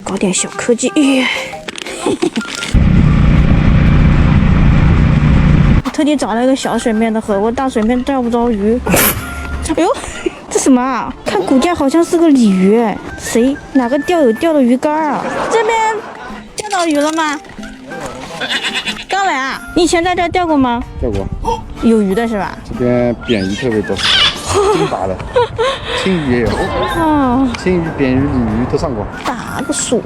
搞点小科技。我特地找了一个小水面的河，我大水面钓不着鱼。哎呦，这什么啊？看骨架好像是个鲤鱼哎，哪个钓友钓的鱼竿啊？这边钓到鱼了吗？刚来啊？你以前在这儿钓过吗？钓过，有鱼的是吧？这边扁鱼特别多，金打的，青鱼也有，哦，青鱼、扁鱼、鲤鱼都上过。打个水，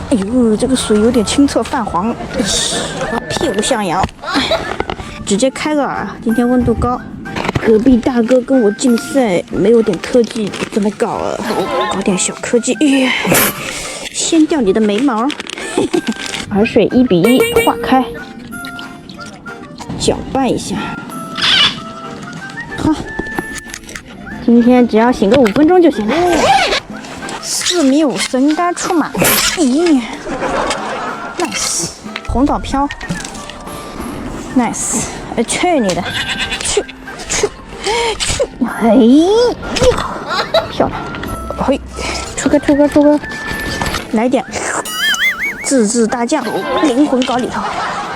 哎呦，这个水有点清澈泛黄，屁股向阳，直接开个饵。今天温度高，隔壁大哥跟我竞赛，没有点科技怎么搞啊？搞点小科技，先钓你的眉毛。饵水1:1化开，搅拌一下。好，今天只要醒个5分钟就行了。4.5米身竿出马，咦 ，nice， 红枣漂 ，nice， 去你的，去，哎呀，漂亮，嘿，出个，来点。自制大酱，灵魂搞里头。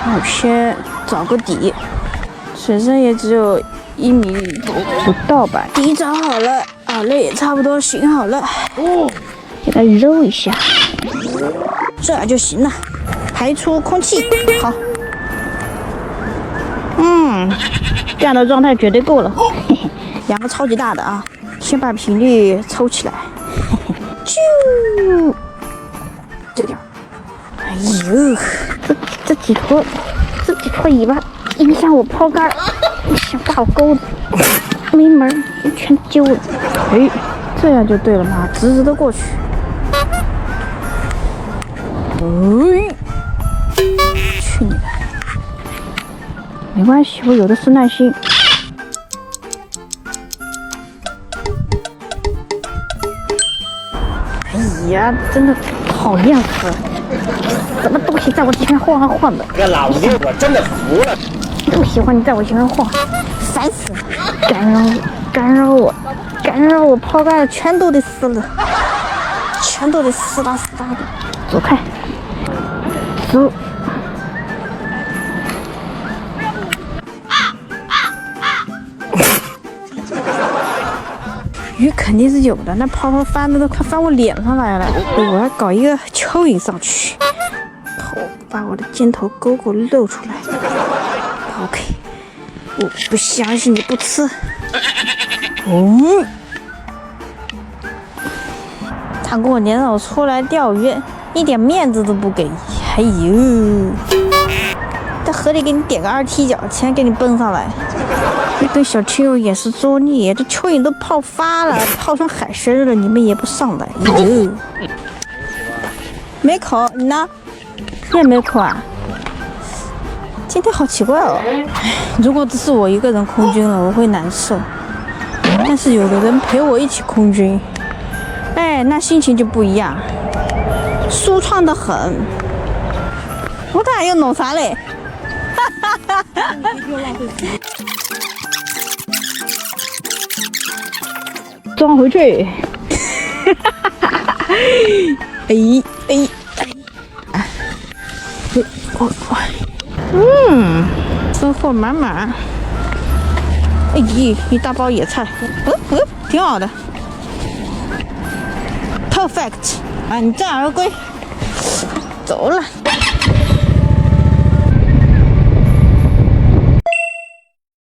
我先找个底，水深也只有1米不到吧。底找好了，饵类也差不多寻好了，给它揉一下，这样就行了。排出空气，好。这样的状态绝对够了。嘿嘿，2个超级大的啊，先把频率抽起来。嘿嘿，啾，这个。哎呦，这几坨尾巴影响我抛竿，想把我钩子，没门儿，全揪了。哎，这样就对了嘛，直直的过去。哎，去你的！没关系，我有的是耐心。哎呀，真的讨厌死了！什么东西在我前面晃啊晃的？这老弟，我真的服了！不喜欢你在我前面晃，烦死了！干扰我抛竿全都得撕了，全都得撕拉撕拉的。走开，走。鱼肯定是有的，那泡翻的都快翻我脸上来了。我要搞一个蚯蚓上去，把我的尖头勾露出来。OK， 我不相信你不吃。他过年让我出来钓鱼，一点面子都不给。哎呦，在河里给你点个2踢脚，钱给你蹦上来。那对小蚯蚓也是作孽，这蚯蚓都泡发了，泡成海参了，你们也不上来。哟，没口，你呢？你也没口啊？今天好奇怪哦。如果只是我一个人空军了，我会难受。但是有个人陪我一起空军，哎，那心情就不一样，舒畅的很。我看又弄啥嘞？装回去。收获满满。哎咦，一大包野菜，挺好的 ，perfect， 满载而归。走了。